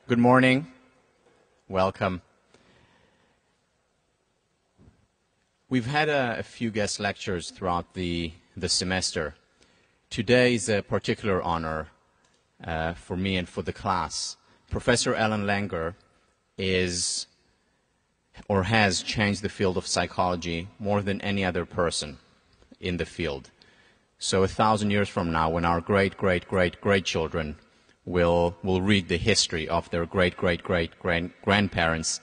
Good morning. Welcome. We've had a few guest lectures throughout the semester. Today is a particular honor for me and for the class. Professor Ellen Langer is or has changed the field of psychology more than any other person in the field. So 1,000 years from now, when our great-great-great-great-grandchildren will read the history of their great-great-great-grandparents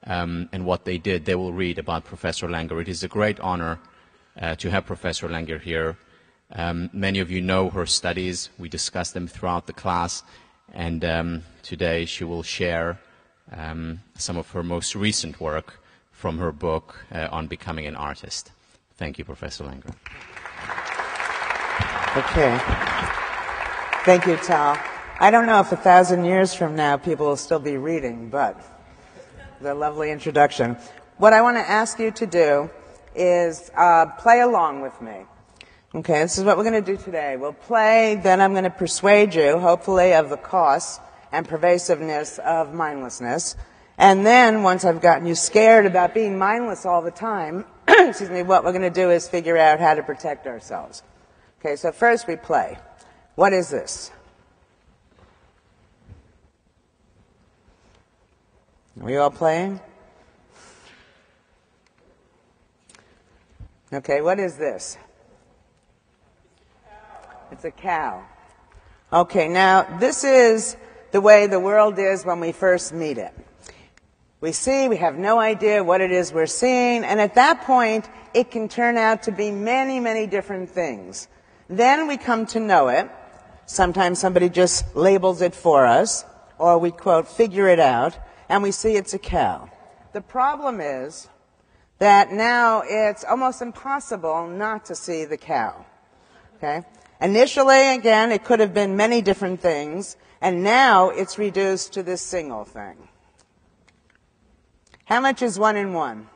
and what they did, they will read about Professor Langer. It is a great honor to have Professor Langer here. Many of you know her studies. We discussed them throughout the class, and today she will share some of her most recent work from her book on becoming an artist. Thank you, Professor Langer. Okay. Thank you, Tal. I don't know if 1,000 years from now people will still be reading, but the lovely introduction. What I want to ask you to do is play along with me. Okay, this is what we're going to do today. We'll play, then I'm going to persuade you, hopefully, of the costs and pervasiveness of mindlessness. And then, once I've gotten you scared about being mindless all the time, excuse me, what we're going to do is figure out how to protect ourselves. Okay, so first we play. What is this? Are we all playing? Okay, what is this? It's a cow. Okay, now this is the way the world is when we first meet it. We see, we have no idea what it is we're seeing, and at that point, it can turn out to be many, many different things. Then we come to know it. Sometimes somebody just labels it for us, or we, quote, figure it out, and we see it's a cow. The problem is that now it's almost impossible not to see the cow. Okay? Initially, again, it could have been many different things, and now it's reduced to this single thing. How much is 1 and 1?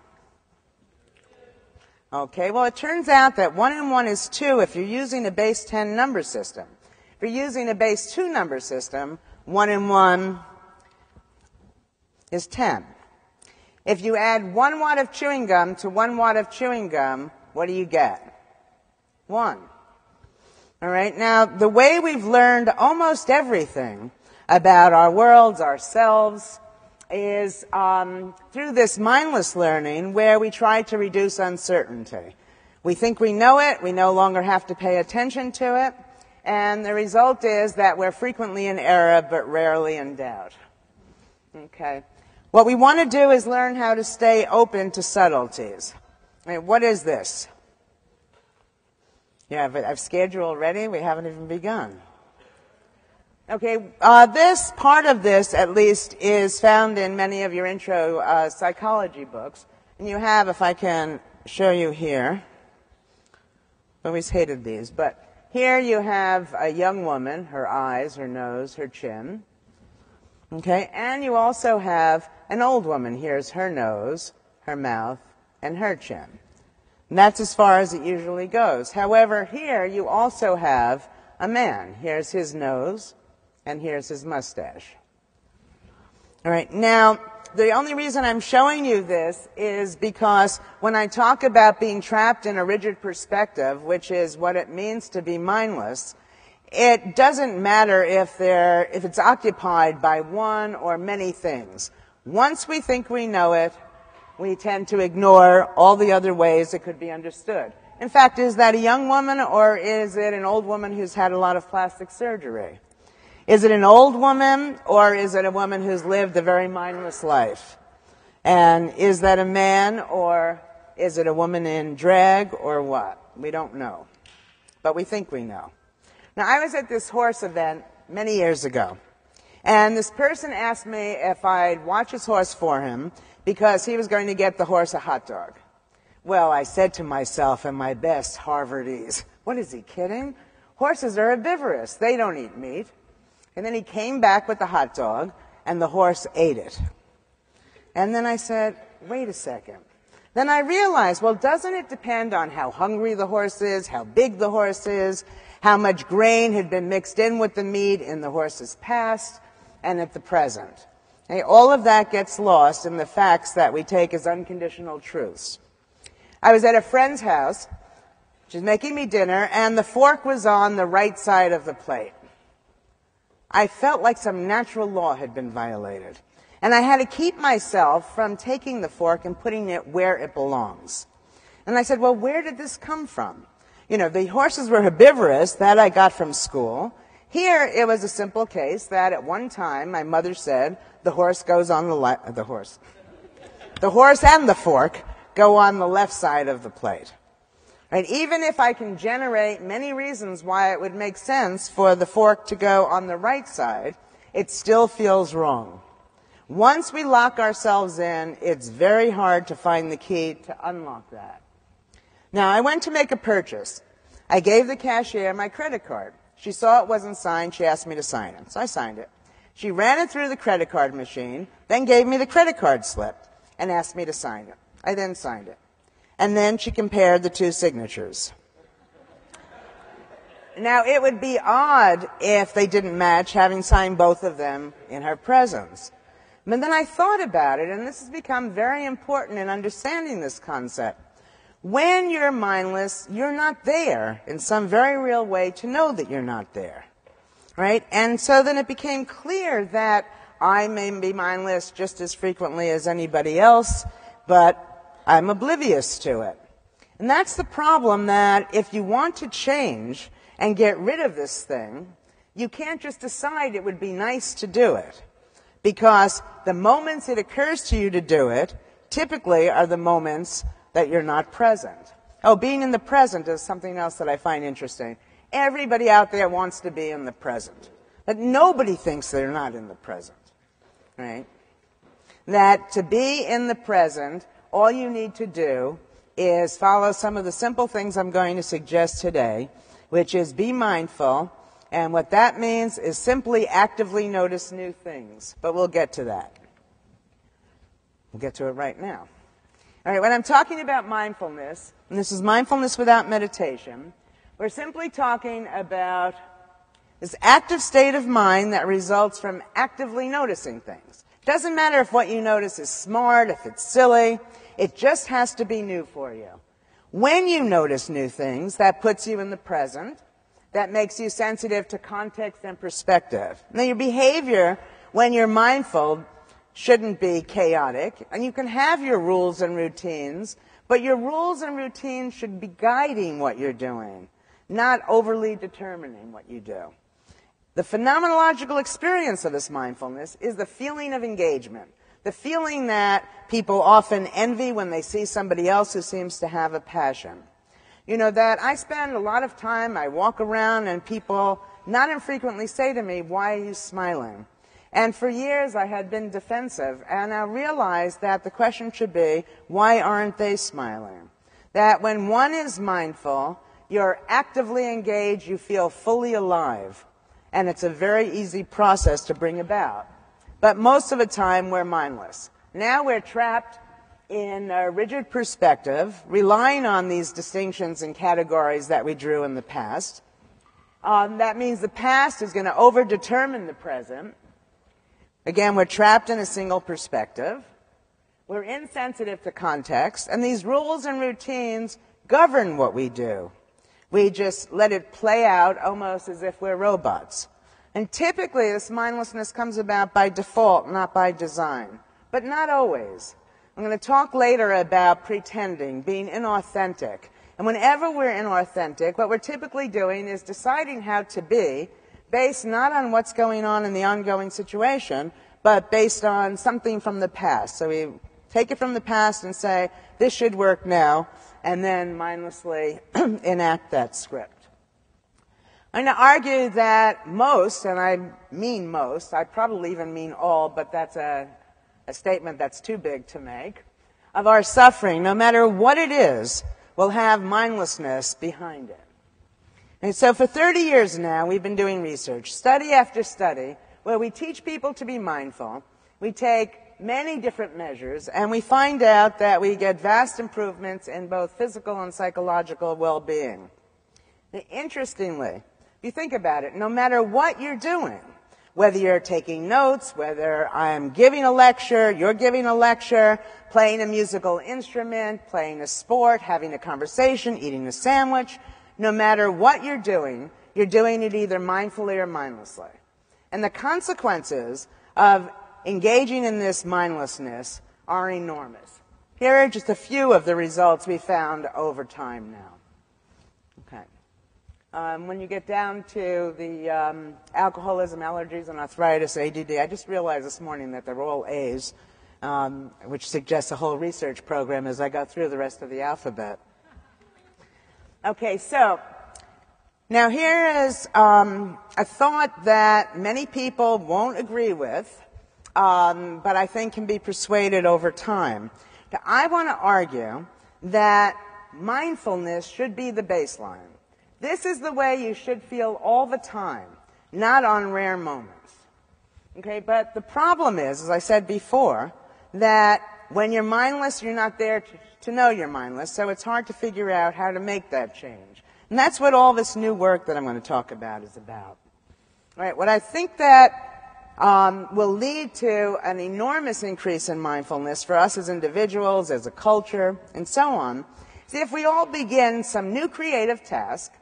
Okay, well, it turns out that 1 and 1 is 2 if you're using a base 10 number system. If you're using a base 2 number system, 1 and 1 is 10. If you add 1 watt of chewing gum to 1 watt of chewing gum, what do you get? 1. All right, now, the way we've learned almost everything about our worlds, ourselves, is through this mindless learning where we try to reduce uncertainty. We think we know it, we no longer have to pay attention to it, and the result is that we're frequently in error but rarely in doubt. Okay. What we want to do is learn how to stay open to subtleties. I mean, what is this? Yeah, but I've scared you already. We haven't even begun. Okay, this part of this, at least, is found in many of your intro psychology books. And you have, if I can show you here, I always hated these, but here you have a young woman, her eyes, her nose, her chin. Okay, and you also have an old woman. Here's her nose, her mouth, and her chin. And that's as far as it usually goes. However, here you also have a man. Here's his nose, and here's his mustache. All right, now, the only reason I'm showing you this is because when I talk about being trapped in a rigid perspective, which is what it means to be mindless, it doesn't matter if it's occupied by one or many things. Once we think we know it, we tend to ignore all the other ways it could be understood. In fact, is that a young woman or is it an old woman who's had a lot of plastic surgery? Is it an old woman or is it a woman who's lived a very mindless life? And is that a man or is it a woman in drag or what? We don't know. But we think we know. Now, I was at this horse event many years ago. And this person asked me if I'd watch his horse for him because he was going to get the horse a hot dog. Well, I said to myself in my best Harvardese, what is he kidding? Horses are herbivorous. They don't eat meat. And then he came back with the hot dog, and the horse ate it. And then I said, wait a second. Then I realized, well, doesn't it depend on how hungry the horse is, how big the horse is, how much grain had been mixed in with the meat in the horse's past and at the present? Okay, all of that gets lost in the facts that we take as unconditional truths. I was at a friend's house. She was making me dinner, and the fork was on the right side of the plate. I felt like some natural law had been violated, and I had to keep myself from taking the fork and putting it where it belongs. And I said, well, where did this come from? You know, the horses were herbivorous, that I got from school. Here, it was a simple case that at one time my mother said the horse goes on the horse and the fork go on the left side of the plate. Right? Even if I can generate many reasons why it would make sense for the fork to go on the right side, it still feels wrong. Once we lock ourselves in, it's very hard to find the key to unlock that. Now, I went to make a purchase. I gave the cashier my credit card. She saw it wasn't signed. She asked me to sign it. So I signed it. She ran it through the credit card machine, then gave me the credit card slip and asked me to sign it. I then signed it. And then she compared the two signatures. Now, it would be odd if they didn't match, having signed both of them in her presence. But then I thought about it, and this has become very important in understanding this concept. When you're mindless, you're not there in some very real way to know that you're not there, right? And so then it became clear that I may be mindless just as frequently as anybody else, but I'm oblivious to it. And that's the problem, that if you want to change and get rid of this thing, you can't just decide it would be nice to do it, because the moments it occurs to you to do it typically are the moments that you're not present. Oh, being in the present is something else that I find interesting. Everybody out there wants to be in the present, but nobody thinks they're not in the present, right? That to be in the present, all you need to do is follow some of the simple things I'm going to suggest today, which is be mindful, and what that means is simply actively notice new things, but we'll get to that. We'll get to it right now. All right, when I'm talking about mindfulness, and this is mindfulness without meditation, we're simply talking about this active state of mind that results from actively noticing things. It doesn't matter if what you notice is smart, if it's silly, it just has to be new for you. When you notice new things, that puts you in the present, that makes you sensitive to context and perspective. Now, your behavior, when you're mindful, shouldn't be chaotic, and you can have your rules and routines, but your rules and routines should be guiding what you're doing, not overly determining what you do. The phenomenological experience of this mindfulness is the feeling of engagement, the feeling that people often envy when they see somebody else who seems to have a passion. You know, that I spend a lot of time, I walk around, and people not infrequently say to me, "Why are you smiling?" And for years I had been defensive, and I realized that the question should be, why aren't they smiling? That when one is mindful, you're actively engaged, you feel fully alive, and it's a very easy process to bring about. But most of the time we're mindless. Now we're trapped in a rigid perspective, relying on these distinctions and categories that we drew in the past. That means the past is going to overdetermine the present. Again, we're trapped in a single perspective. We're insensitive to context, and these rules and routines govern what we do. We just let it play out almost as if we're robots. And typically, this mindlessness comes about by default, not by design, but not always. I'm going to talk later about pretending, being inauthentic. And whenever we're inauthentic, what we're typically doing is deciding how to be based not on what's going on in the ongoing situation, but based on something from the past. So we take it from the past and say, this should work now, and then mindlessly enact that script. I'm going to argue that most, and I mean most, I probably even mean all, but that's a statement that's too big to make, of our suffering, no matter what it is, will have mindlessness behind it. And so for 30 years now, we've been doing research, study after study, where we teach people to be mindful. We take many different measures, and we find out that we get vast improvements in both physical and psychological well-being. Interestingly, if you think about it, no matter what you're doing, Whether you're taking notes, whether I'm giving a lecture, you're giving a lecture, playing a musical instrument, playing a sport, having a conversation, eating a sandwich, no matter what you're doing it either mindfully or mindlessly. And the consequences of engaging in this mindlessness are enormous. Here are just a few of the results we found over time now. When you get down to the alcoholism, allergies, and arthritis, ADD, I just realized this morning that they're all A's, which suggests a whole research program as I go through the rest of the alphabet. Okay, so now here is a thought that many people won't agree with, but I think can be persuaded over time. Now, I want to argue that mindfulness should be the baseline. This is the way you should feel all the time, not on rare moments. Okay, but the problem is, as I said before, that when you're mindless, you're not there to know you're mindless, so it's hard to figure out how to make that change. And that's what all this new work that I'm going to talk about is about. All right, what I think that will lead to an enormous increase in mindfulness for us as individuals, as a culture, and so on, is if we all begin some new creative task.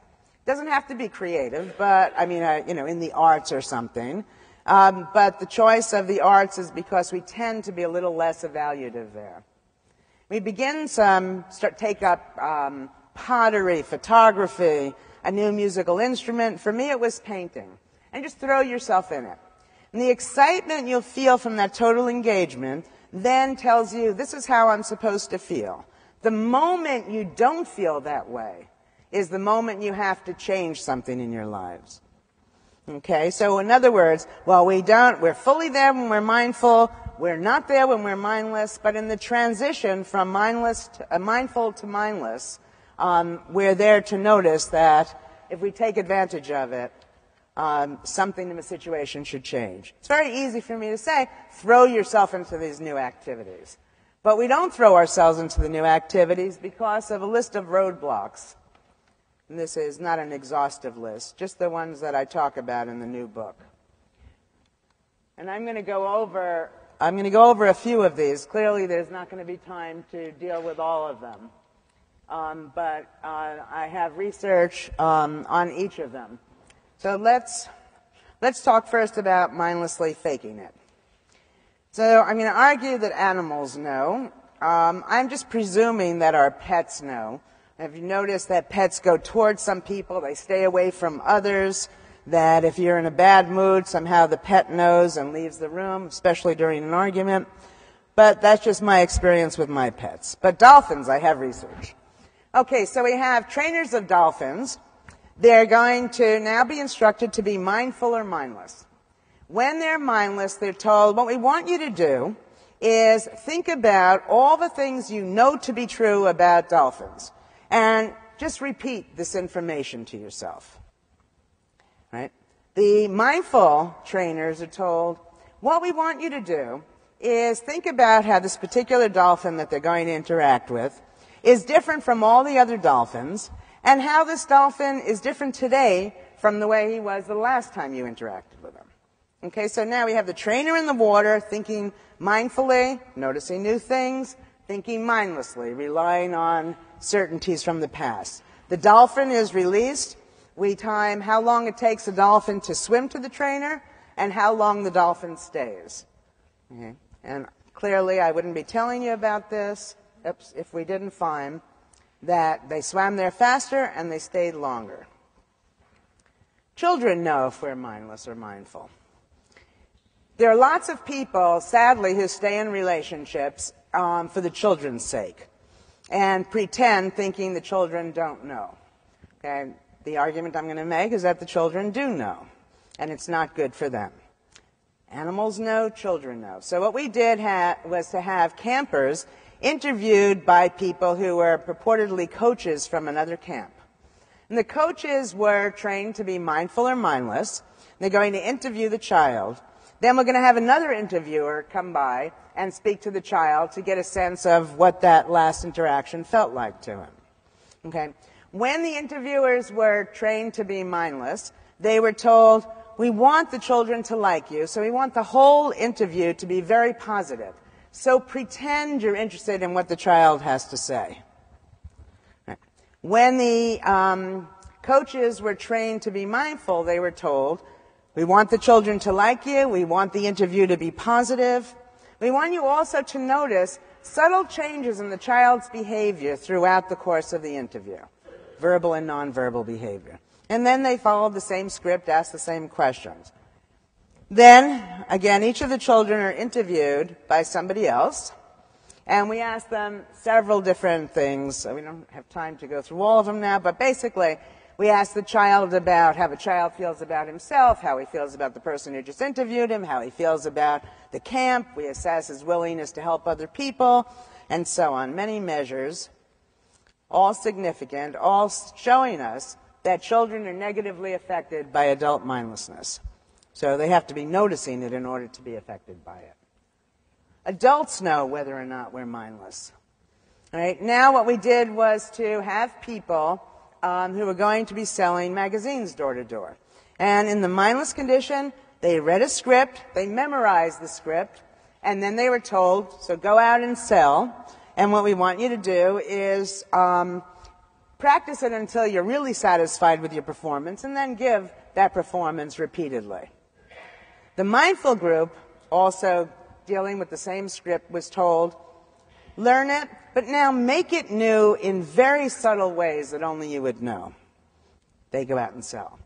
Doesn't have to be creative, but I mean, in the arts or something. But the choice of the arts is because we tend to be a little less evaluative there. We begin take up pottery, photography, a new musical instrument. For me, it was painting. And just throw yourself in it. And the excitement you'll feel from that total engagement then tells you, this is how I'm supposed to feel. The moment you don't feel that way is the moment you have to change something in your lives. Okay, so in other words, we're fully there when we're mindful, we're not there when we're mindless, but in the transition from mindful to mindless, we're there to notice that if we take advantage of it, something in the situation should change. It's very easy for me to say, throw yourself into these new activities. But we don't throw ourselves into the new activities because of a list of roadblocks. And this is not an exhaustive list, just the ones that I talk about in the new book. And I'm going to go over a few of these. Clearly, there's not going to be time to deal with all of them. But I have research on each of them. So let's talk first about mindlessly faking it. So I'm going to argue that animals know. I'm just presuming that our pets know. Have you noticed that pets go towards some people, they stay away from others, that if you're in a bad mood, somehow the pet knows and leaves the room, especially during an argument? But that's just my experience with my pets. But dolphins, I have research. Okay, so we have trainers of dolphins. They're going to now be instructed to be mindful or mindless. When they're mindless, they're told, what we want you to do is think about all the things you know to be true about dolphins. And just repeat this information to yourself. Right? The mindful trainers are told, what we want you to do is think about how this particular dolphin that they're going to interact with is different from all the other dolphins, and how this dolphin is different today from the way he was the last time you interacted with him. Okay, so now we have the trainer in the water thinking mindfully, noticing new things, thinking mindlessly, relying on certainties from the past. The dolphin is released. We time how long it takes a dolphin to swim to the trainer and how long the dolphin stays. Okay. And clearly I wouldn't be telling you about this if we didn't find that they swam there faster and they stayed longer. Children know if we're mindless or mindful. There are lots of people, sadly, who stay in relationships for the children's sake and pretend thinking the children don't know. Okay? The argument I'm going to make is that the children do know, and it's not good for them. Animals know, children know. So what we did was to have campers interviewed by people who were purportedly coaches from another camp. And the coaches were trained to be mindful or mindless. They're going to interview the child. Then we're going to have another interviewer come by and speak to the child to get a sense of what that last interaction felt like to him. Okay? When the interviewers were trained to be mindless, they were told, we want the children to like you, so we want the whole interview to be very positive. So pretend you're interested in what the child has to say. When the coaches were trained to be mindful, they were told, we want the children to like you, we want the interview to be positive. We want you also to notice subtle changes in the child's behavior throughout the course of the interview, verbal and nonverbal behavior. And then they followed the same script, asked the same questions. Then, again, each of the children are interviewed by somebody else, and we ask them several different things. We don't have time to go through all of them now, but basically, we ask the child about how the child feels about himself, how he feels about the person who just interviewed him, how he feels about the camp. We assess his willingness to help other people, and so on. Many measures, all significant, all showing us that children are negatively affected by adult mindlessness. So they have to be noticing it in order to be affected by it. Adults know whether or not we're mindless. All right? Now what we did was to have people who were going to be selling magazines door to door. And in the mindless condition, they read a script, they memorized the script, and then they were told, so go out and sell. And what we want you to do is practice it until you're really satisfied with your performance, and then give that performance repeatedly. The mindful group, also dealing with the same script, was told, learn it, but now make it new in very subtle ways that only you would know. They go out and sell.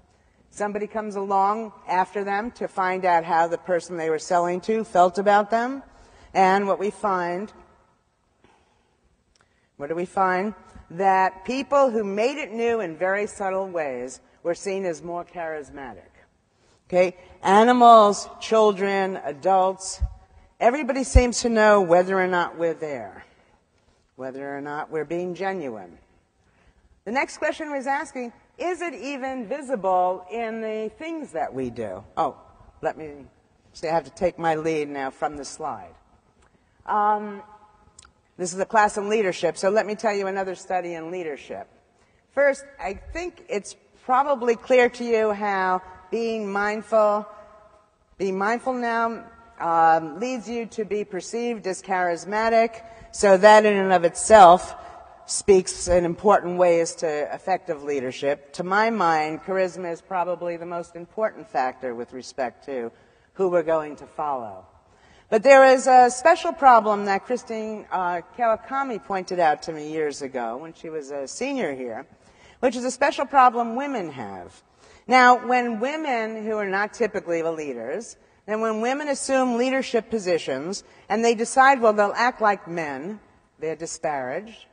Somebody comes along after them to find out how the person they were selling to felt about them. And what do we find? That people who made it new in very subtle ways were seen as more charismatic. Okay? Animals, children, adults, everybody seems to know whether or not we're there, whether or not we're being genuine. The next question was asking, is it even visible in the things that we do? Oh, let me see, I have to take my lead now from the slide. This is a class in leadership, so let me tell you another study in leadership. First, I think it's probably clear to you how being mindful now leads you to be perceived as charismatic, so that in and of itself speaks in important ways to effective leadership. To my mind, charisma is probably the most important factor with respect to who we're going to follow. But there is a special problem that Christine Kawakami pointed out to me years ago when she was a senior here, which is a special problem women have. Now, when women who are not typically the leaders, and when women assume leadership positions and they decide, well, they'll act like men, they're disparaged.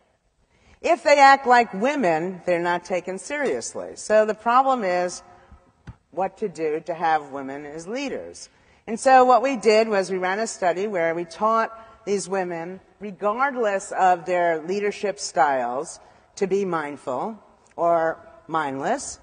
If they act like women, they're not taken seriously. So the problem is what to do to have women as leaders. And so what we did was we ran a study where we taught these women, regardless of their leadership styles, to be mindful or mindless,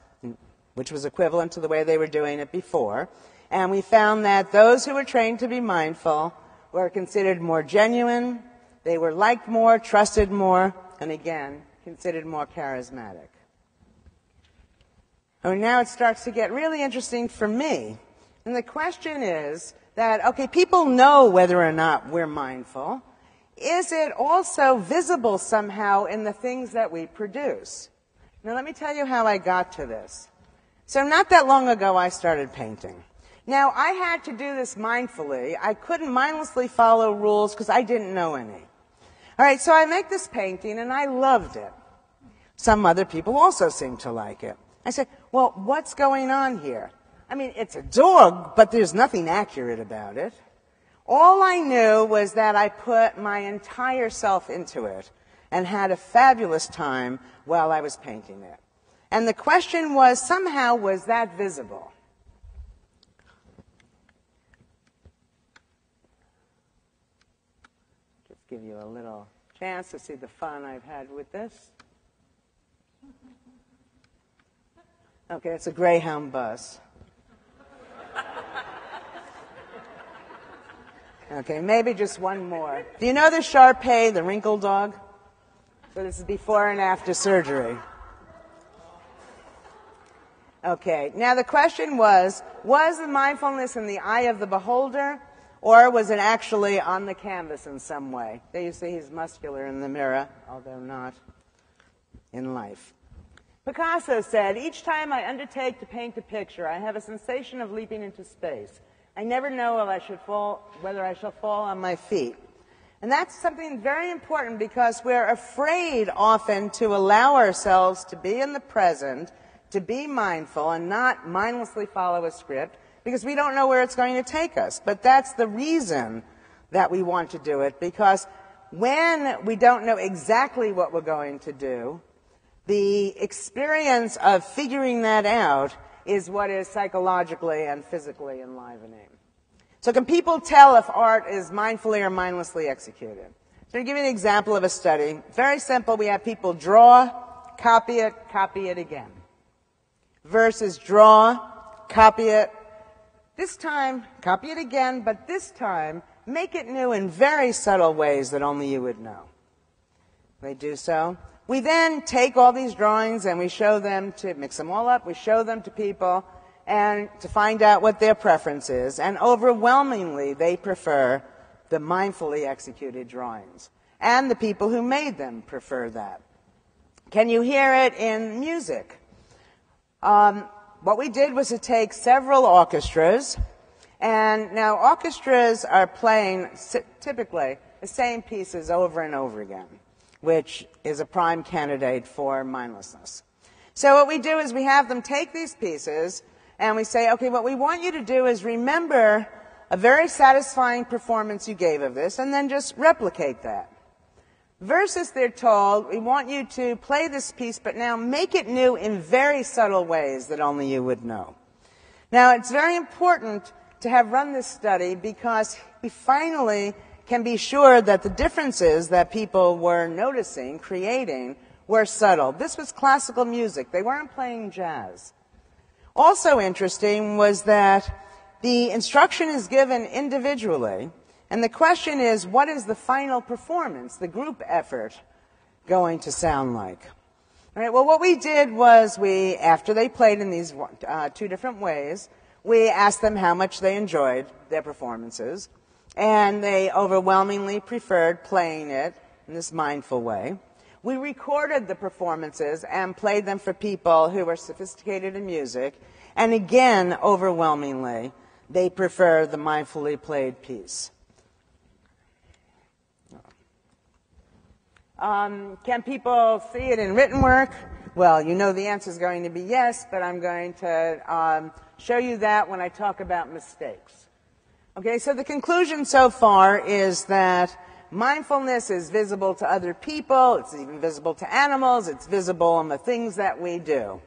which was equivalent to the way they were doing it before. And we found that those who were trained to be mindful were considered more genuine, they were liked more, trusted more, and again, considered more charismatic. And now it starts to get really interesting for me. And the question is that, okay, people know whether or not we're mindful. Is it also visible somehow in the things that we produce? Now, let me tell you how I got to this. So not that long ago, I started painting. Now, I had to do this mindfully. I couldn't mindlessly follow rules because I didn't know any. All right, so I make this painting, and I loved it. Some other people also seemed to like it. I said, well, what's going on here? I mean, it's a dog, but there's nothing accurate about it. All I knew was that I put my entire self into it and had a fabulous time while I was painting it. And the question was, somehow, was that visible? Just give you a little chance to see the fun I've had with this. Okay, it's a Greyhound bus. Okay, maybe just one more. Do you know the Shar-Pei, the wrinkle dog? So this is before and after surgery. Okay, now the question was the mindfulness in the eye of the beholder, or was it actually on the canvas in some way? There you see he's muscular in the mirror, although not in life. Picasso said, "Each time I undertake to paint a picture, I have a sensation of leaping into space. I never know whether I shall fall on my feet." And that's something very important because we're afraid often to allow ourselves to be in the present, to be mindful and not mindlessly follow a script because we don't know where it's going to take us. But that's the reason that we want to do it, because when we don't know exactly what we're going to do, the experience of figuring that out is what is psychologically and physically enlivening. So can people tell if art is mindfully or mindlessly executed? So to give you an example of a study, very simple, we have people draw, copy it again. Versus draw, copy it, this time copy it again, but this time make it new in very subtle ways that only you would know. They do so. We then take all these drawings and we show them to mix them all up, we show them to people and to find out what their preference is, and overwhelmingly they prefer the mindfully executed drawings. And the people who made them prefer that. Can you hear it in music? What we did was to take several orchestras, and now orchestras are playing typically the same pieces over and over again, which is a prime candidate for mindlessness. So what we do is we have them take these pieces, and we say, okay, what we want you to do is remember a very satisfying performance you gave of this, and then just replicate that. Versus they're told, we want you to play this piece, but now make it new in very subtle ways that only you would know. Now, it's very important to have run this study because we finally can be sure that the differences that people were noticing, creating, were subtle. This was classical music. They weren't playing jazz. Also interesting was that the instruction is given individually, and the question is, what is the final performance, the group effort, going to sound like? All right, well, what we did was after they played in these two different ways, we asked them how much they enjoyed their performances, and they overwhelmingly preferred playing it in this mindful way. We recorded the performances and played them for people who were sophisticated in music, and again, overwhelmingly, they prefer the mindfully played piece. Can people see it in written work? Well, you know the answer is going to be yes, but I'm going to show you that when I talk about mistakes. Okay, so the conclusion so far is that mindfulness is visible to other people, it's even visible to animals, it's visible in the things that we do.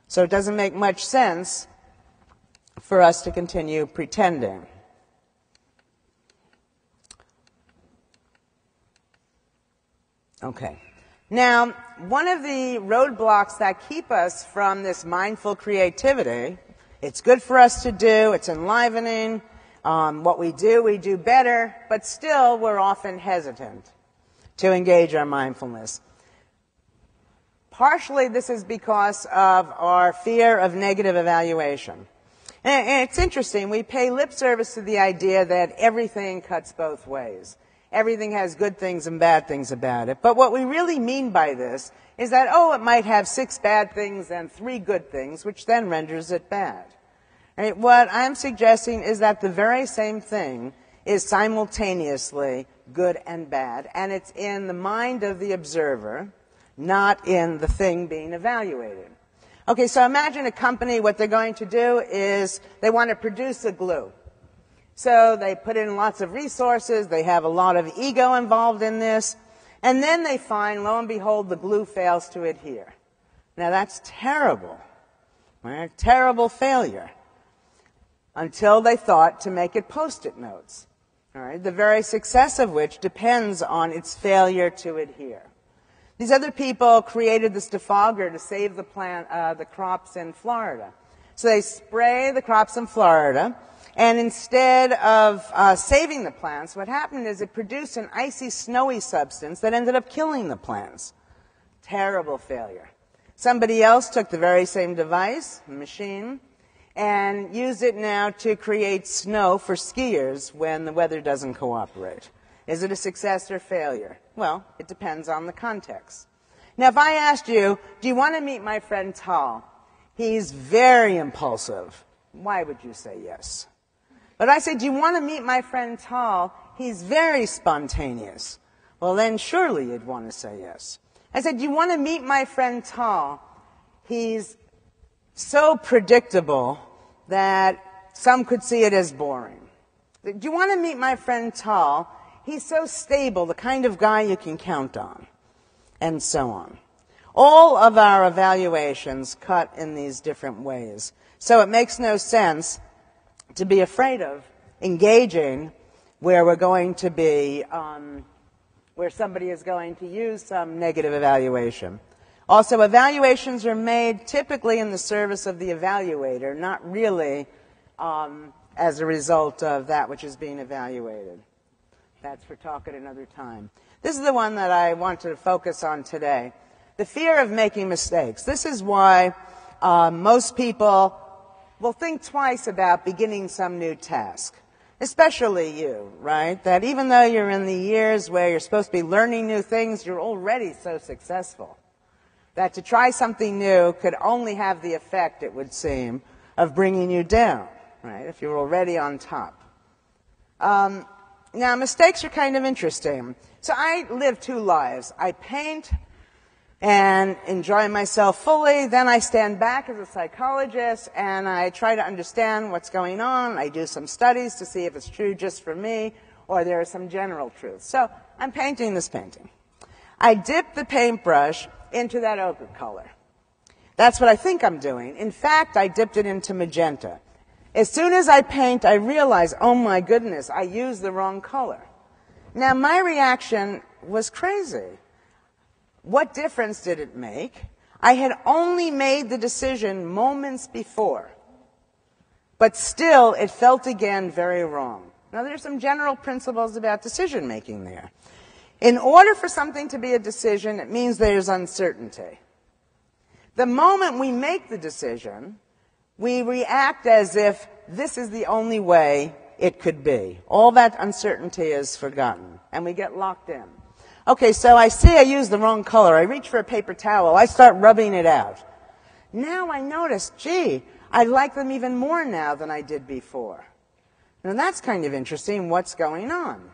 So it doesn't make much sense for us to continue pretending. Okay. Now, one of the roadblocks that keep us from this mindful creativity, it's good for us to do, it's enlivening, what we do better, but still we're often hesitant to engage our mindfulness. Partially this is because of our fear of negative evaluation. And it's interesting, we pay lip service to the idea that everything cuts both ways. Everything has good things and bad things about it. But what we really mean by this is that, it might have 6 bad things and 3 good things, which then renders it bad. Right? What I'm suggesting is that the very same thing is simultaneously good and bad, and it's in the mind of the observer, not in the thing being evaluated. Okay, so imagine a company, what they're going to do is they want to produce a glue. So they put in lots of resources, they have a lot of ego involved in this, and then they find, lo and behold, the glue fails to adhere. Now that's terrible, right? Terrible failure. Until they thought to make it Post-it notes, all right? The very success of which depends on its failure to adhere. These other people created this defogger to save the crops in Florida. So they spray the crops in Florida, and instead of saving the plants, what happened is it produced an icy, snowy substance that ended up killing the plants. Terrible failure. Somebody else took the very same device, machine, and used it now to create snow for skiers when the weather doesn't cooperate. Is it a success or failure? Well, it depends on the context. Now, if I asked you, do you want to meet my friend Tal? He's very impulsive. Why would you say yes? But I say, do you want to meet my friend Tal? He's very spontaneous. Well, then surely you'd want to say yes. I said, do you want to meet my friend Tal? He's so predictable that some could see it as boring. Do you want to meet my friend Tal? He's so stable, the kind of guy you can count on, and so on. All of our evaluations cut in these different ways. So it makes no sense to be afraid of engaging where we're going to be, where somebody is going to use some negative evaluation. Also, evaluations are made typically in the service of the evaluator, not really as a result of that which is being evaluated. That's for talk at another time. This is the one that I want to focus on today. The fear of making mistakes. This is why most people will think twice about beginning some new task. Especially you, right? That even though you're in the years where you're supposed to be learning new things, you're already so successful. That to try something new could only have the effect, it would seem, of bringing you down, right? If you're already on top. Now, mistakes are kind of interesting. So I live two lives. I paint and enjoy myself fully. Then I stand back as a psychologist and I try to understand what's going on. I do some studies to see if it's true just for me or there are some general truths. So I'm painting this painting. I dip the paintbrush into that ochre color. That's what I think I'm doing. In fact, I dipped it into magenta. As soon as I paint, I realize, oh my goodness, I used the wrong color. Now, my reaction was crazy. What difference did it make? I had only made the decision moments before. But still, it felt again very wrong. Now, there's some general principles about decision-making there. In order for something to be a decision, it means there's uncertainty. The moment we make the decision, we react as if this is the only way it could be. All that uncertainty is forgotten, and we get locked in. Okay, so I see I used the wrong color. I reach for a paper towel. I start rubbing it out. Now I notice, gee, I like them even more now than I did before. Now that's kind of interesting. What's going on?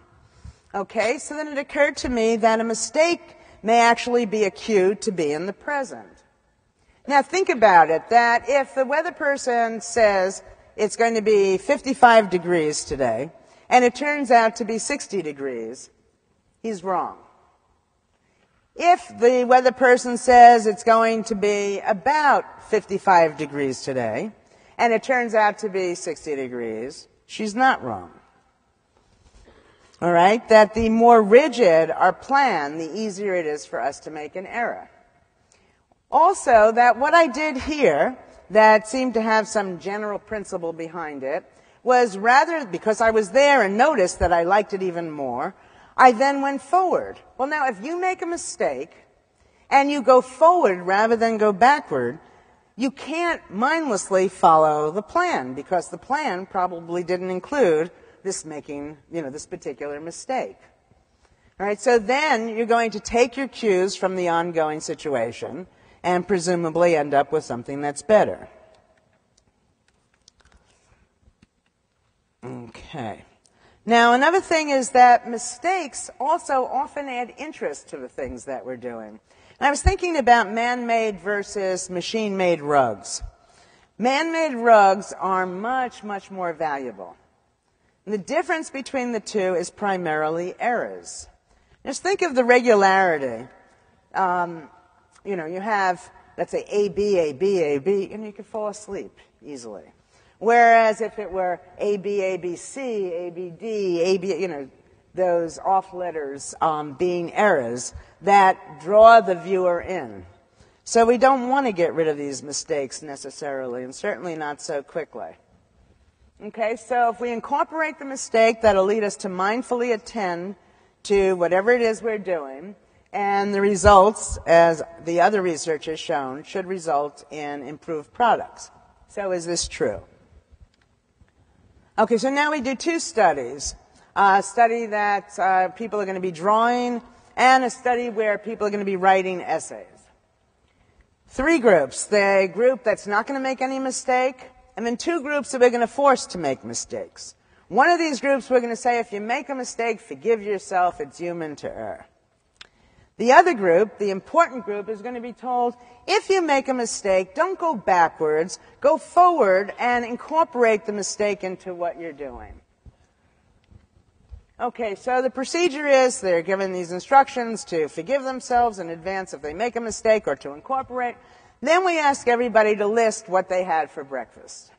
Okay, so then it occurred to me that a mistake may actually be a cue to be in the present. Now think about it, that if the weather person says it's going to be 55 degrees today, and it turns out to be 60 degrees, he's wrong. If the weather person says it's going to be about 55 degrees today, and it turns out to be 60 degrees, she's not wrong. All right? That the more rigid our plan, the easier it is for us to make an error. Also, that what I did here, that seemed to have some general principle behind it, was rather, because I was there and noticed that I liked it even more, I then went forward. Well, now, if you make a mistake and you go forward rather than go backward, you can't mindlessly follow the plan because the plan probably didn't include this this particular mistake. All right, so then you're going to take your cues from the ongoing situation and presumably end up with something that's better. Okay. Now, another thing is that mistakes also often add interest to the things that we're doing. And I was thinking about man-made versus machine-made rugs. Man-made rugs are much, much more valuable. And the difference between the two is primarily errors. Just think of the regularity. You have, let's say, A, B, A, B, A, B, and you could fall asleep easily. Whereas if it were A, B, A, B, C, A, B, D, A, B, those off letters being errors that draw the viewer in. So we don't want to get rid of these mistakes necessarily, and certainly not so quickly. Okay, so if we incorporate the mistake, that'll lead us to mindfully attend to whatever it is we're doing, And the results, as the other research has shown, should result in improved products. So is this true? Okay, so now we do two studies. A study that people are going to be drawing, and a study where people are going to be writing essays. Three groups. The group that's not going to make any mistake, and then two groups that we're going to force to make mistakes. One of these groups we're going to say, if you make a mistake, forgive yourself, it's human to err. The other group, the important group, is going to be told, if you make a mistake, don't go backwards, go forward and incorporate the mistake into what you're doing. Okay, so the procedure is they're given these instructions to forgive themselves in advance if they make a mistake or to incorporate. Then we ask everybody to list what they had for breakfast.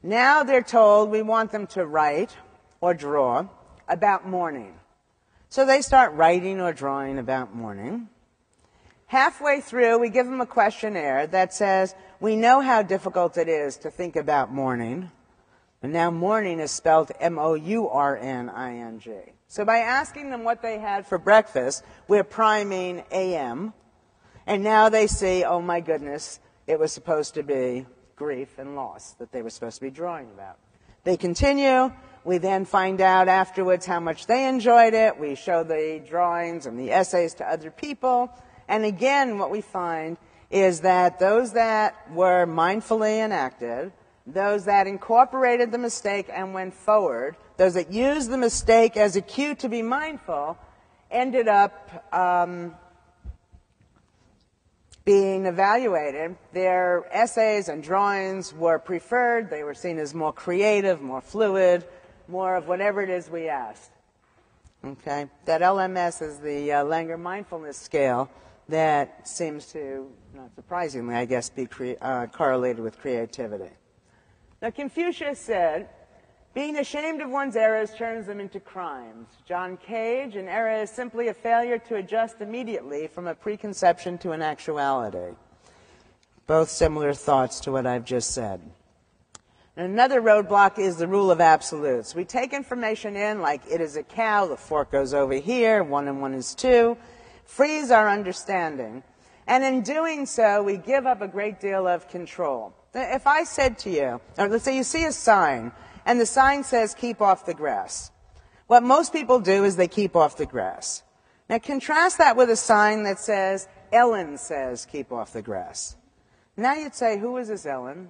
Now they're told we want them to write or draw about morning. So they start writing or drawing about morning. Halfway through, we give them a questionnaire that says, we know how difficult it is to think about morning. And now morning is spelled M-O-U-R-N-I-N-G. So by asking them what they had for breakfast, we're priming AM. And now they see, oh my goodness, it was supposed to be grief and loss that they were supposed to be drawing about. They continue. We then find out afterwards how much they enjoyed it. We show the drawings and the essays to other people. And again, what we find is that those that were mindfully enacted, those that incorporated the mistake and went forward, those that used the mistake as a cue to be mindful, ended up being evaluated. Their essays and drawings were preferred. They were seen as more creative, more fluid, more of whatever it is we asked. Okay? That LMS is the Langer Mindfulness Scale that seems to, not surprisingly, I guess, be correlated with creativity. Now, Confucius said, being ashamed of one's errors turns them into crimes. John Cage, an error is simply a failure to adjust immediately from a preconception to an actuality. Both similar thoughts to what I've just said. And another roadblock is the rule of absolutes. We take information in like it is a cow, the fork goes over here, 1 and 1 is 2, freeze our understanding. And in doing so, we give up a great deal of control. If I said to you, or let's say you see a sign, and the sign says, keep off the grass. What most people do is they keep off the grass. Now contrast that with a sign that says, Ellen says, keep off the grass. Now you'd say, who is this Ellen?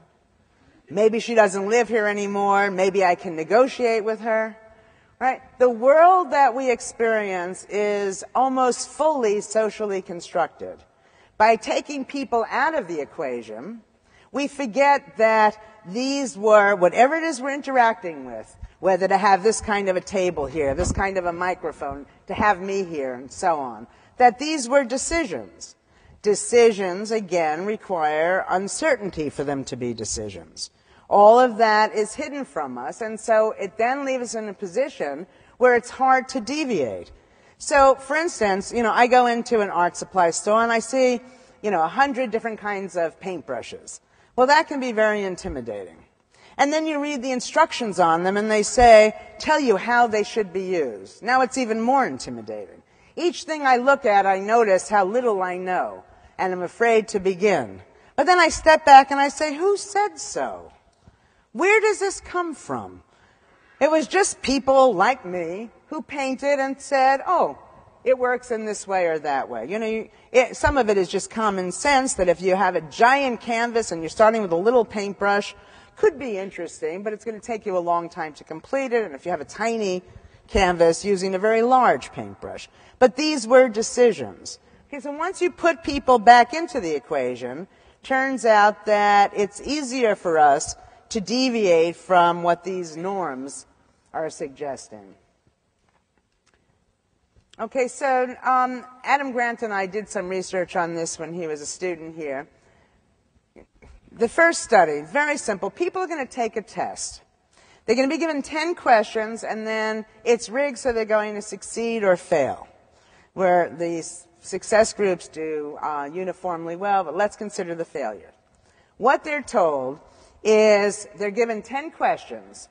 Maybe she doesn't live here anymore. Maybe I can negotiate with her. Right? The world that we experience is almost fully socially constructed. By taking people out of the equation, we forget that these were, whatever it is we're interacting with, whether to have this kind of a table here, this kind of a microphone, to have me here, and so on, that these were decisions. Decisions, again, require uncertainty for them to be decisions. All of that is hidden from us, and so it then leaves us in a position where it's hard to deviate. So, for instance, I go into an art supply store and I see, 100 different kinds of paintbrushes. Well, that can be very intimidating. And then you read the instructions on them and they tell you how they should be used. Now it's even more intimidating. Each thing I look at, I notice how little I know, and I'm afraid to begin. But then I step back and I say, who said so? Where does this come from? It was just people like me who painted and said, oh, it works in this way or that way. Some of it is just common sense that if you have a giant canvas and you're starting with a little paintbrush, could be interesting, but it's going to take you a long time to complete it. And if you have a tiny canvas, using a very large paintbrush. But these were decisions. Okay, so once you put people back into the equation, turns out that it's easier for us to deviate from what these norms are suggesting. Okay, so Adam Grant and I did some research on this when he was a student here. The first study, very simple. People are going to take a test. They're going to be given 10 questions, and then it's rigged so they're going to succeed or fail, where the success groups do uniformly well, but let's consider the failure. What they're told is they're given 10 questions.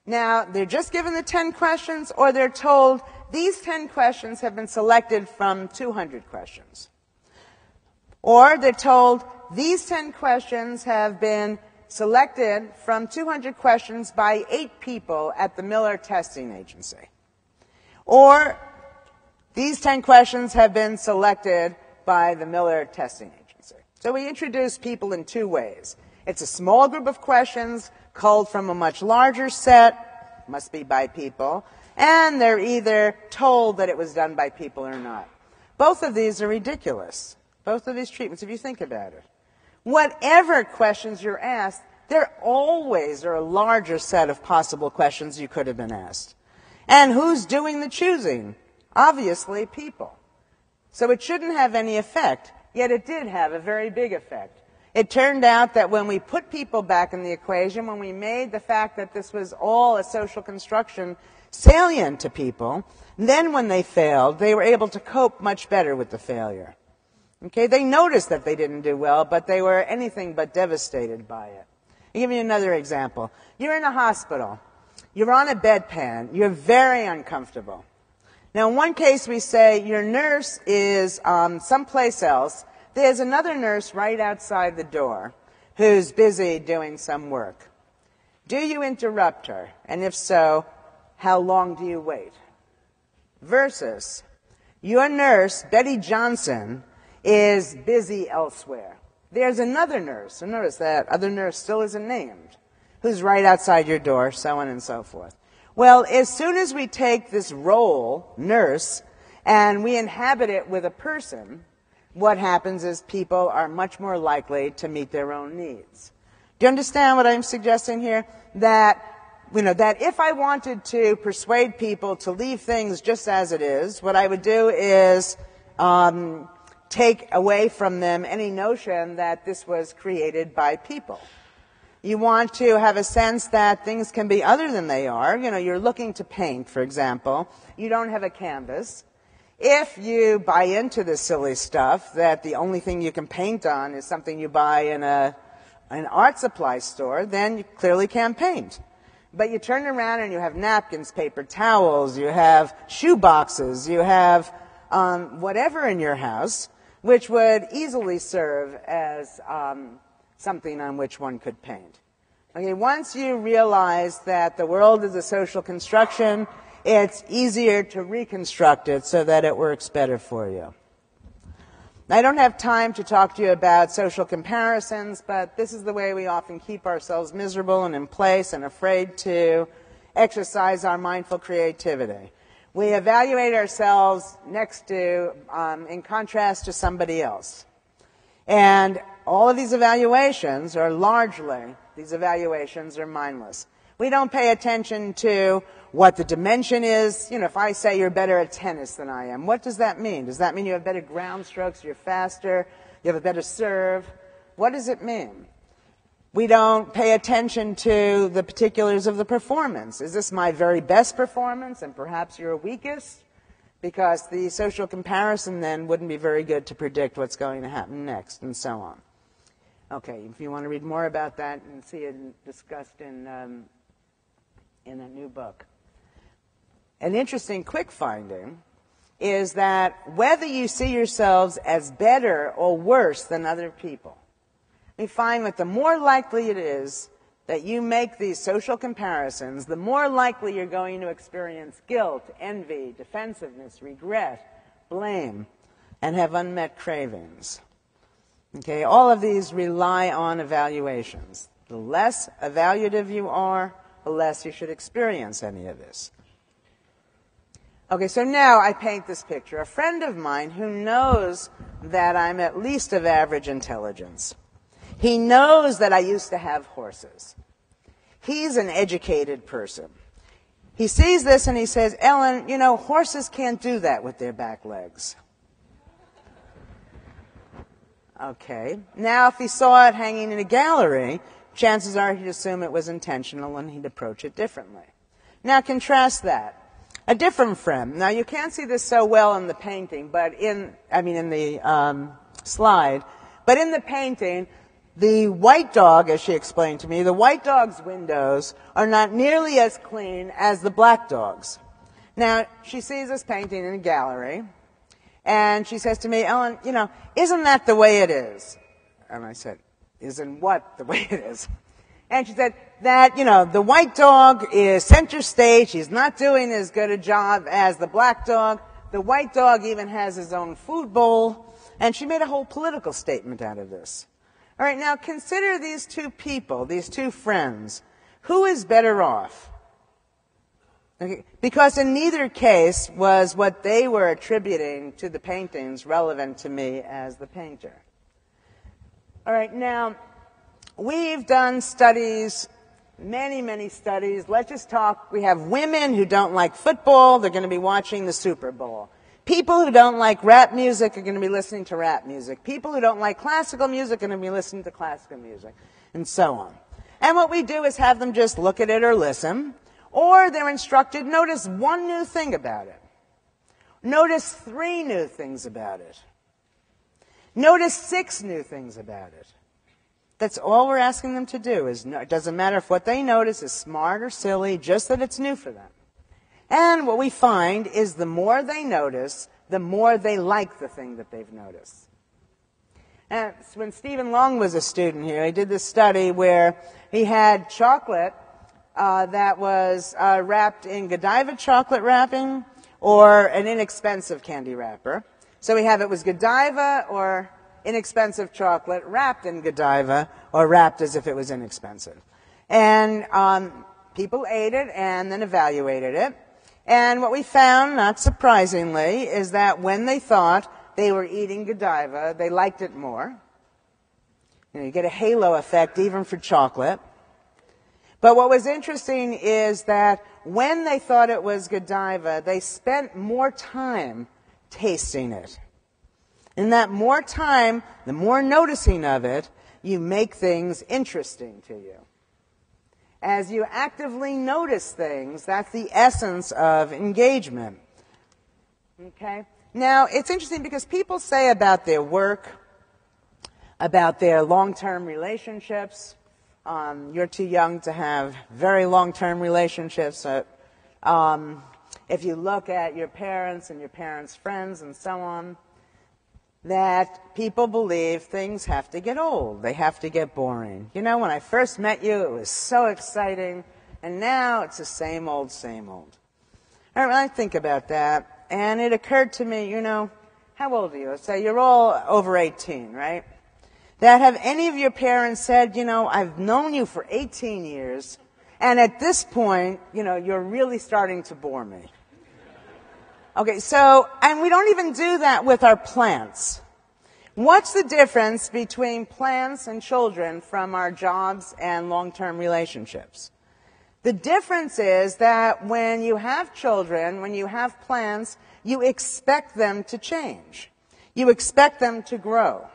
Now, they're just given the 10 questions, or they're told these 10 questions have been selected from 200 questions. Or they're told these 10 questions have been selected from 200 questions by 8 people at the Miller Testing Agency. Or these 10 questions have been selected by the Miller Testing Agency. So we introduce people in 2 ways. It's a small group of questions culled from a much larger set, must be by people, and they're either told that it was done by people or not. Both of these are ridiculous. Both of these treatments, if you think about it. Whatever questions you're asked, there always are a larger set of possible questions you could have been asked. And who's doing the choosing? Obviously, people. So it shouldn't have any effect, yet it did have a very big effect. It turned out that when we put people back in the equation, when we made the fact that this was all a social construction salient to people, then when they failed, they were able to cope much better with the failure. Okay, they noticed that they didn't do well, but they were anything but devastated by it. I'll give you another example. You're in a hospital. You're on a bedpan. You're very uncomfortable. Now, in one case, we say your nurse is someplace else. There's another nurse right outside the door who's busy doing some work. Do you interrupt her? And if so, how long do you wait? Versus, your nurse, Betty Johnson, is busy elsewhere. There's another nurse, and notice that other nurse still isn't named, who's right outside your door, so on and so forth. Well, as soon as we take this role, nurse, and we inhabit it with a person, what happens is people are much more likely to meet their own needs. Do you understand what I'm suggesting here? That if I wanted to persuade people to leave things just as it is, what I would do is take away from them any notion that this was created by people. You want to have a sense that things can be other than they are. You're looking to paint, for example. You don't have a canvas. If you buy into this silly stuff that the only thing you can paint on is something you buy in an art supply store, then you clearly can't paint. But you turn around and you have napkins, paper towels, you have shoe boxes, you have whatever in your house, which would easily serve as something on which one could paint. Okay, once you realize that the world is a social construction, it's easier to reconstruct it so that it works better for you. I don't have time to talk to you about social comparisons, but this is the way we often keep ourselves miserable and in place and afraid to exercise our mindful creativity. We evaluate ourselves in contrast to somebody else. And all of these evaluations are mindless. We don't pay attention to what the dimension is. If I say you're better at tennis than I am, what does that mean? Does that mean you have better ground strokes, you're faster, you have a better serve? What does it mean? We don't pay attention to the particulars of the performance. Is this my very best performance and perhaps your weakest? Because the social comparison then wouldn't be very good to predict what's going to happen next, and so on. Okay, if you want to read more about that and see it discussed in that new book. An interesting quick finding is that whether you see yourselves as better or worse than other people, we find that the more likely it is that you make these social comparisons, the more likely you're going to experience guilt, envy, defensiveness, regret, blame, and have unmet cravings. Okay, all of these rely on evaluations. The less evaluative you are, the less you should experience any of this. Okay, so now I paint this picture. A friend of mine who knows that I'm at least of average intelligence. He knows that I used to have horses. He's an educated person. He sees this and he says, Ellen, horses can't do that with their back legs. Okay. Now, if he saw it hanging in a gallery, chances are he'd assume it was intentional and he'd approach it differently. Now, contrast that. A different friend. Now, you can't see this so well in the painting, but in the slide. But in the painting, The white dog, as she explained to me, the white dog's windows are not nearly as clean as the black dog's. Now, she sees this painting in a gallery, and she says to me, Ellen, isn't that the way it is? And I said, isn't what the way it is? And she said that, the white dog is center stage. He's not doing as good a job as the black dog. The white dog even has his own food bowl. And she made a whole political statement out of this. All right, now consider these two people, these two friends. Who is better off? Okay, because in neither case was what they were attributing to the paintings relevant to me as the painter. All right, now, we've done studies, many, many studies. Let's just talk. We have women who don't like football. They're going to be watching the Super Bowl. People who don't like rap music are going to be listening to rap music. People who don't like classical music are going to be listening to classical music, and so on. And what we do is have them just look at it or listen, or they're instructed, notice one new thing about it. Notice 3 new things about it. Notice 6 new things about it. That's all we're asking them to do. It doesn't matter if what they notice is smart or silly, just that it's new for them. And what we find is the more they notice, the more they like the thing that they've noticed. And when Stephen Long was a student here, he did this study where he had chocolate that was wrapped in Godiva chocolate wrapping or an inexpensive candy wrapper. So we have it was Godiva or inexpensive chocolate wrapped in Godiva or wrapped as if it was inexpensive. And people ate it and then evaluated it. And what we found, not surprisingly, is that when they thought they were eating Godiva, they liked it more. You get a halo effect even for chocolate. But what was interesting is that when they thought it was Godiva, they spent more time tasting it. In that more time, the more noticing of it, you make things interesting to you. As you actively notice things, that's the essence of engagement. Okay? Now, it's interesting because people say about their work, about their long-term relationships, you're too young to have very long-term relationships. If you look at your parents and your parents' friends and so on, that people believe things have to get old. They have to get boring. When I first met you, it was so exciting, and now it's the same old, same old. All right, I think about that, and it occurred to me, how old are you? Let's say you're all over 18, right? That have any of your parents said, I've known you for 18 years, and at this point, you're really starting to bore me. Okay, and we don't even do that with our plants. What's the difference between plants and children from our jobs and long-term relationships? The difference is that when you have children, when you have plants, you expect them to change. You expect them to grow.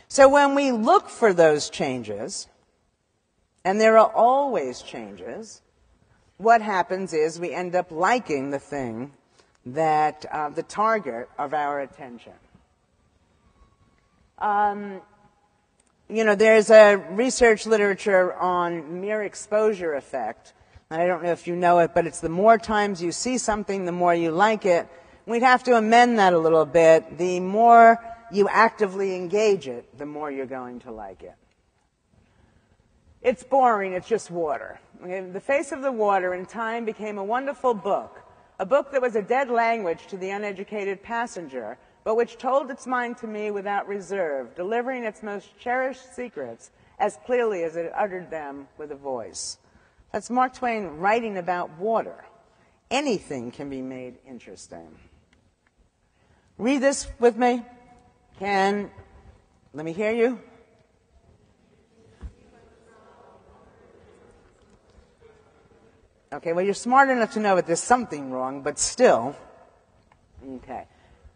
So when we look for those changes, and there are always changes, what happens is we end up liking the thing that the target of our attention. There's a research literature on mere exposure effect. I don't know if you know it, but it's the more times you see something, the more you like it. We'd have to amend that a little bit. The more you actively engage it, the more you're going to like it. It's boring, it's just water. Okay? The Face of the Water in time became a wonderful book. A book that was a dead language to the uneducated passenger, but which told its mind to me without reserve, delivering its most cherished secrets as clearly as it uttered them with a voice. That's Mark Twain writing about water. Anything can be made interesting. Read this with me. Let me hear you. Okay, well, you're smart enough to know that there's something wrong, but still. Okay.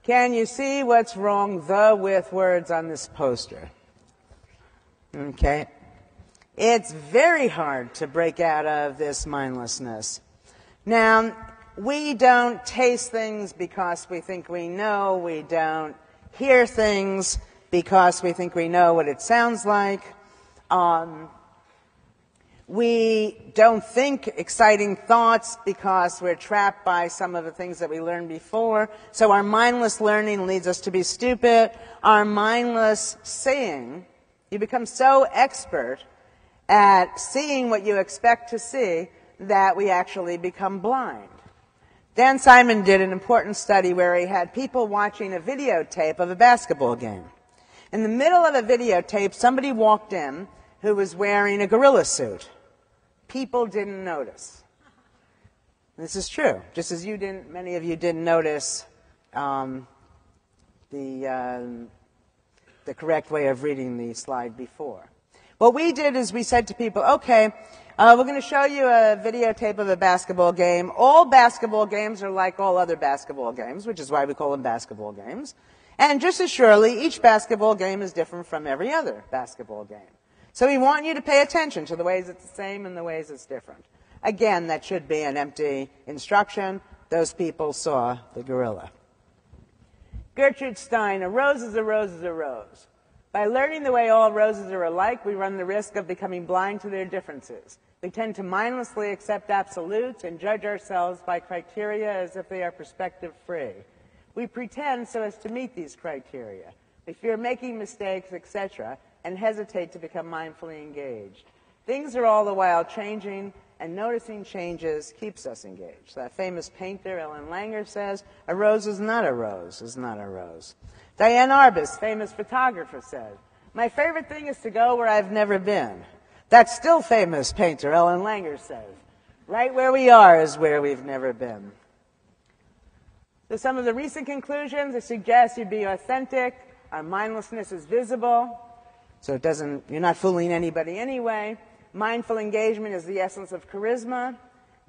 Can you see what's wrong, with words on this poster? Okay. It's very hard to break out of this mindlessness. Now, we don't taste things because we think we know. We don't hear things because we think we know what it sounds like. We don't think exciting thoughts because we're trapped by some of the things that we learned before. So our mindless learning leads us to be stupid. Our mindless seeing, you become so expert at seeing what you expect to see that we actually become blind. Dan Simon did an important study where he had people watching a videotape of a basketball game. In the middle of a videotape, somebody walked in who was wearing a gorilla suit. People didn't notice. This is true. Just as many of you didn't notice the correct way of reading the slide before. What we did is we said to people, okay, we're going to show you a videotape of a basketball game. All basketball games are like all other basketball games, which is why we call them basketball games. And just as surely, each basketball game is different from every other basketball game. So we want you to pay attention to the ways it's the same and the ways it's different. Again, that should be an empty instruction. Those people saw the gorilla. Gertrude Stein, a rose is a rose is a rose. By learning the way all roses are alike, we run the risk of becoming blind to their differences. We tend to mindlessly accept absolutes and judge ourselves by criteria as if they are perspective-free. We pretend so as to meet these criteria. We fear making mistakes, etc., and hesitate to become mindfully engaged. Things are all the while changing, and noticing changes keeps us engaged. That famous painter, Ellen Langer, says, a rose is not a rose, is not a rose. Diane Arbus, famous photographer, said, my favorite thing is to go where I've never been. That still famous painter, Ellen Langer, says, right where we are is where we've never been. So some of the recent conclusions, I suggest you be authentic. Our mindlessness is visible. So you're not fooling anybody anyway. Mindful engagement is the essence of charisma.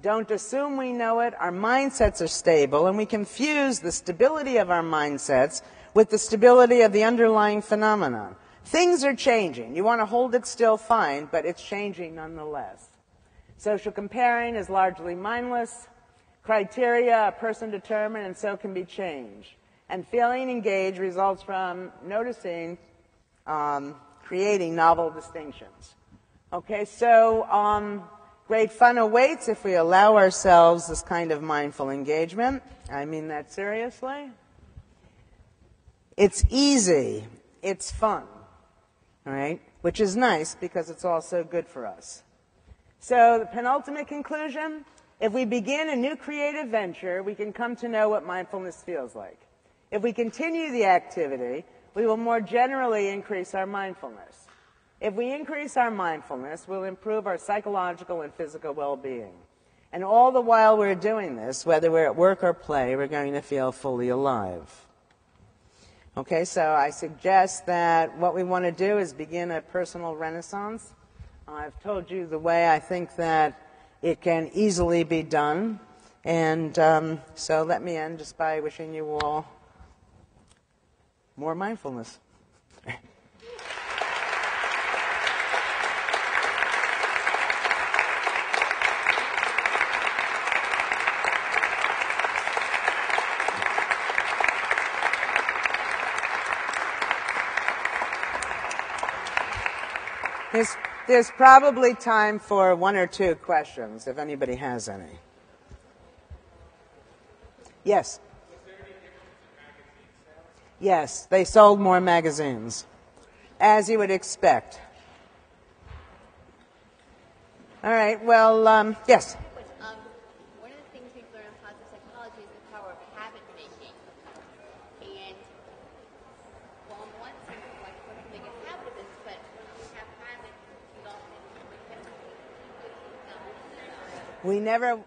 Don't assume we know it. Our mindsets are stable, and we confuse the stability of our mindsets with the stability of the underlying phenomenon. Things are changing. You want to hold it still, fine, but it's changing nonetheless. Social comparing is largely mindless. Criteria are person-determined and so can be changed. And feeling engaged results from noticing, creating novel distinctions. Okay, so great fun awaits if we allow ourselves this kind of mindful engagement. I mean that seriously. It's easy. It's fun. All right? Which is nice because it's also good for us. So the penultimate conclusion, if we begin a new creative venture, we can come to know what mindfulness feels like. If we continue the activity, we will more generally increase our mindfulness. If we increase our mindfulness, we'll improve our psychological and physical well-being. And all the while we're doing this, whether we're at work or play, we're going to feel fully alive. Okay, so I suggest that what we want to do is begin a personal renaissance. I've told you the way I think that it can easily be done. And so let me end just by wishing you all more mindfulness. There's probably time for one or two questions, if anybody has any. Yes? Was there any difference in magazine sales? Yes, they sold more magazines, as you would expect. All right, well, yes? One of the things we've learned in positive psychology is the power of habit making. And well, on one sense, like what can make a habit of this, but when you have habits, you don't have to We never